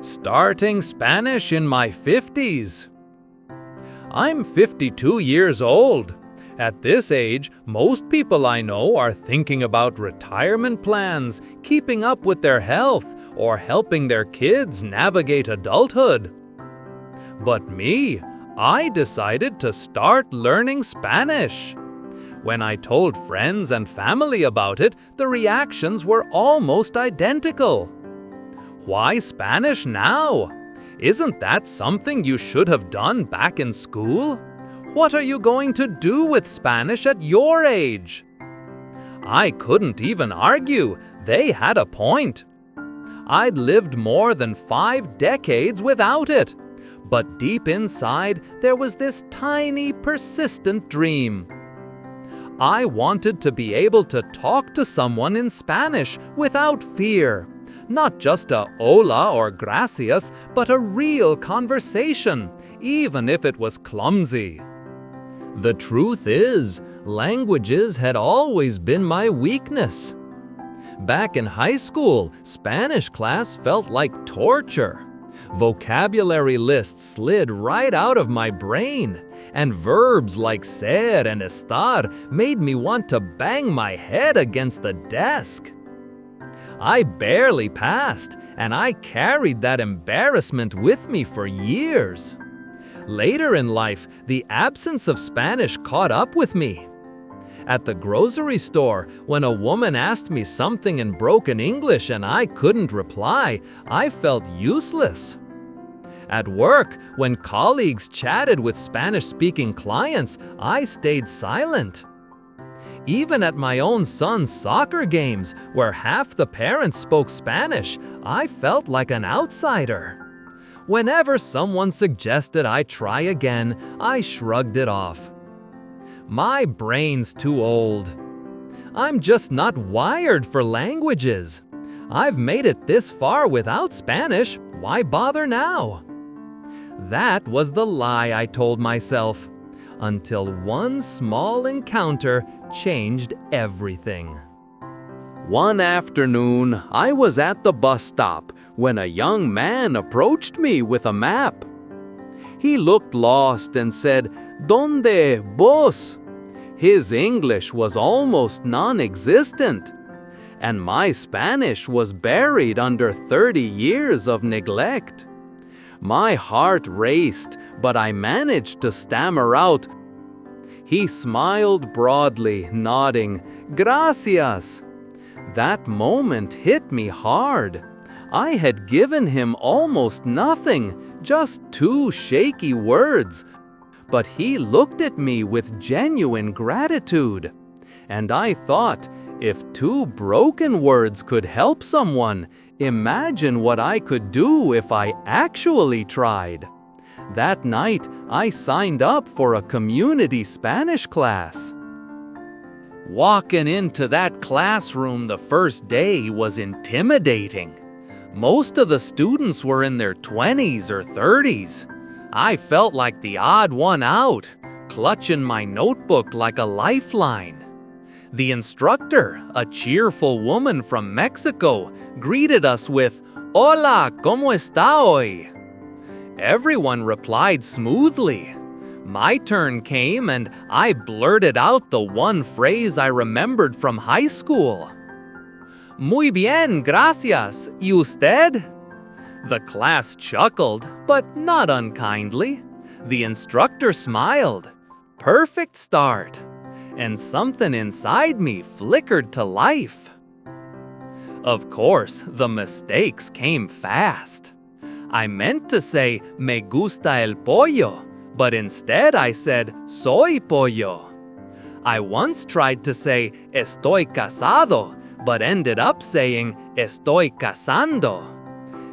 Starting Spanish in my 50s. I'm 52 years old. At this age, most people I know are thinking about retirement plans, keeping up with their health, or helping their kids navigate adulthood. But me, I decided to start learning Spanish. When I told friends and family about it, the reactions were almost identical. Why Spanish now? Isn't that something you should have done back in school? What are you going to do with Spanish at your age? I couldn't even argue. They had a point. I'd lived more than 5 decades without it. But deep inside, there was this tiny, persistent dream. I wanted to be able to talk to someone in Spanish without fear. Not just a hola or gracias, but a real conversation, even if it was clumsy. The truth is, languages had always been my weakness. Back in high school, Spanish class felt like torture. Vocabulary lists slid right out of my brain, and verbs like ser and estar made me want to bang my head against the desk. I barely passed, and I carried that embarrassment with me for years. Later in life, the absence of Spanish caught up with me. At the grocery store, when a woman asked me something in broken English and I couldn't reply, I felt useless. At work, when colleagues chatted with Spanish-speaking clients, I stayed silent. Even at my own son's soccer games, where half the parents spoke Spanish, I felt like an outsider. Whenever someone suggested I try again, I shrugged it off. My brain's too old. I'm just not wired for languages. I've made it this far without Spanish, why bother now? That was the lie I told myself, until one small encounter changed everything. One afternoon, I was at the bus stop when a young man approached me with a map. He looked lost and said, "¿Dónde vos?" His English was almost non-existent, and my Spanish was buried under 30 years of neglect. My heart raced, but I managed to stammer out. He smiled broadly, nodding, "Gracias." That moment hit me hard. I had given him almost nothing, just 2 shaky words. But he looked at me with genuine gratitude. And I thought, if 2 broken words could help someone, imagine what I could do if I actually tried. That night, I signed up for a community Spanish class. Walking into that classroom the first day was intimidating. Most of the students were in their 20s or 30s. I felt like the odd one out, clutching my notebook like a lifeline. The instructor, a cheerful woman from Mexico, greeted us with, "Hola, ¿cómo está hoy?" Everyone replied smoothly. My turn came and I blurted out the one phrase I remembered from high school. "Muy bien, gracias. ¿Y usted?" The class chuckled, but not unkindly. The instructor smiled. Perfect start. And something inside me flickered to life. Of course, the mistakes came fast. I meant to say, "Me gusta el pollo," but instead I said, "Soy pollo." I once tried to say, "Estoy casado," but ended up saying, "Estoy casando."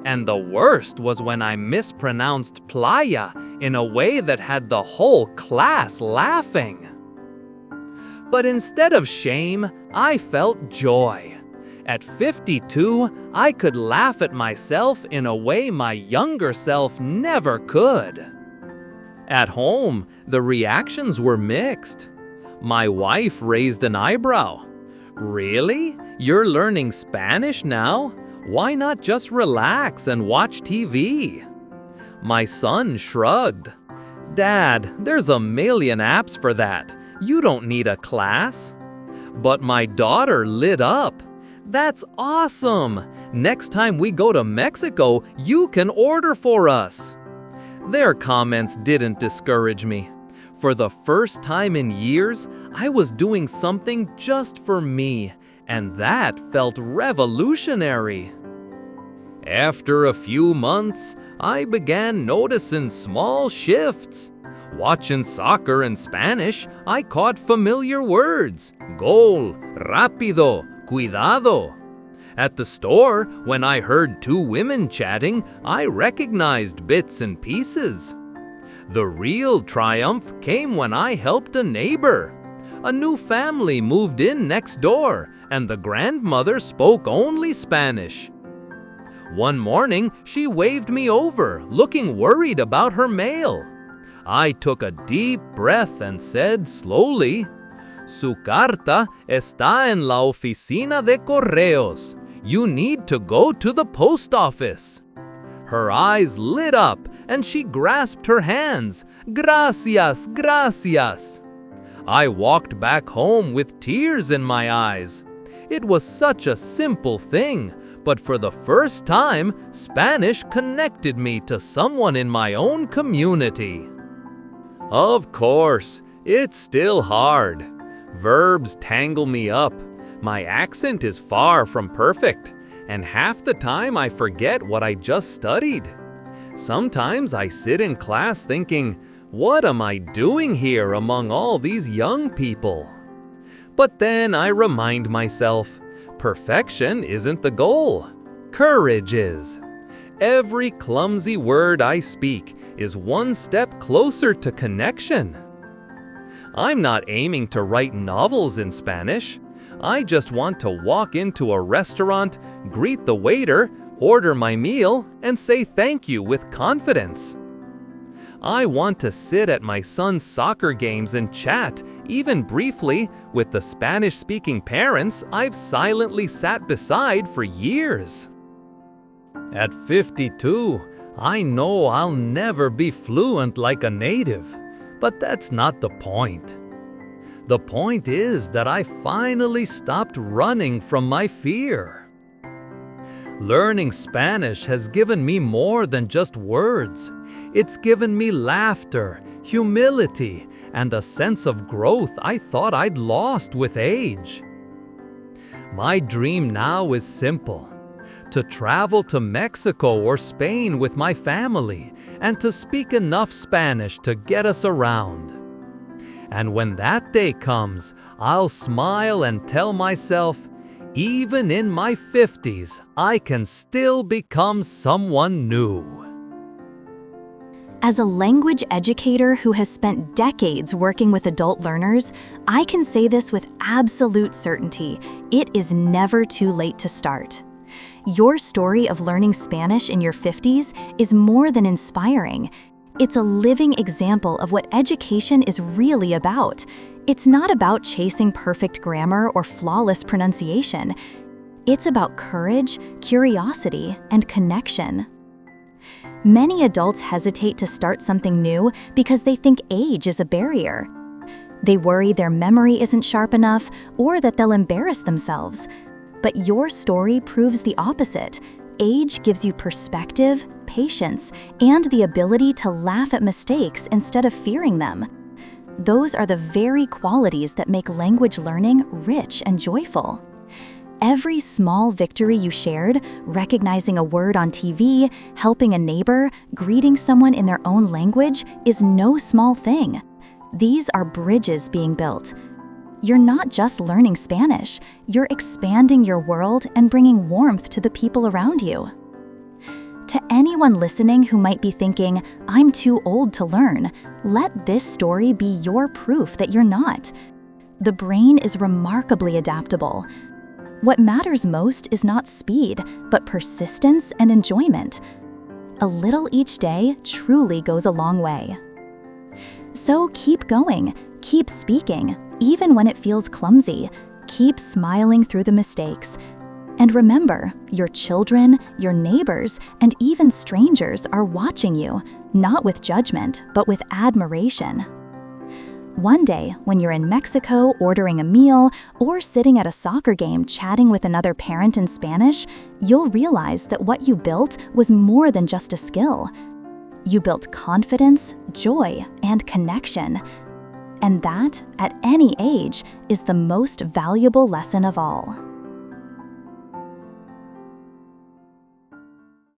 And the worst was when I mispronounced playa in a way that had the whole class laughing. But instead of shame, I felt joy. At 52, I could laugh at myself in a way my younger self never could. At home, the reactions were mixed. My wife raised an eyebrow. "Really? You're learning Spanish now? Why not just relax and watch TV? My son shrugged. Dad, there's a million apps for that. You don't need a class. But my daughter lit up. That's awesome! Next time we go to Mexico, you can order for us. Their comments didn't discourage me. For the first time in years, I was doing something just for me, and that felt revolutionary. After a few months, I began noticing small shifts. Watching soccer in Spanish, I caught familiar words: gol, rápido, cuidado. At the store, when I heard two women chatting, I recognized bits and pieces. The real triumph came when I helped a neighbor. A new family moved in next door, and the grandmother spoke only Spanish. One morning, she waved me over, looking worried about her mail. I took a deep breath and said slowly, "Su carta está en la oficina de correos. You need to go to the post office." Her eyes lit up and she grasped her hands. "Gracias, gracias." I walked back home with tears in my eyes. It was such a simple thing, but for the first time, Spanish connected me to someone in my own community. Of course, it's still hard. Verbs tangle me up. My accent is far from perfect, and half the time I forget what I just studied. Sometimes I sit in class thinking, what am I doing here among all these young people? But then I remind myself, perfection isn't the goal. Courage is. Every clumsy word I speak is one step closer to connection. I'm not aiming to write novels in Spanish. I just want to walk into a restaurant, greet the waiter, order my meal, and say thank you with confidence. I want to sit at my son's soccer games and chat, even briefly, with the Spanish-speaking parents I've silently sat beside for years. At 52, I know I'll never be fluent like a native, but that's not the point. The point is that I finally stopped running from my fear. Learning Spanish has given me more than just words. It's given me laughter, humility, and a sense of growth I thought I'd lost with age. My dream now is simple: to travel to Mexico or Spain with my family and to speak enough Spanish to get us around. And when that day comes, I'll smile and tell myself, even in my 50s, I can still become someone new. As a language educator who has spent decades working with adult learners, I can say this with absolute certainty: it is never too late to start. Your story of learning Spanish in your 50s is more than inspiring. It's a living example of what education is really about. It's not about chasing perfect grammar or flawless pronunciation. It's about courage, curiosity, and connection. Many adults hesitate to start something new because they think age is a barrier. They worry their memory isn't sharp enough or that they'll embarrass themselves. But your story proves the opposite. Age gives you perspective, patience, and the ability to laugh at mistakes instead of fearing them. Those are the very qualities that make language learning rich and joyful. Every small victory you shared, recognizing a word on TV, helping a neighbor, greeting someone in their own language, is no small thing. These are bridges being built. You're not just learning Spanish, you're expanding your world and bringing warmth to the people around you. To anyone listening who might be thinking, I'm too old to learn, let this story be your proof that you're not. The brain is remarkably adaptable. What matters most is not speed, but persistence and enjoyment. A little each day truly goes a long way. So keep going, keep speaking, even when it feels clumsy. Keep smiling through the mistakes. And remember, your children, your neighbors, and even strangers are watching you, not with judgment, but with admiration. One day, when you're in Mexico ordering a meal or sitting at a soccer game chatting with another parent in Spanish, you'll realize that what you built was more than just a skill. You built confidence, joy, and connection. And that, at any age, is the most valuable lesson of all.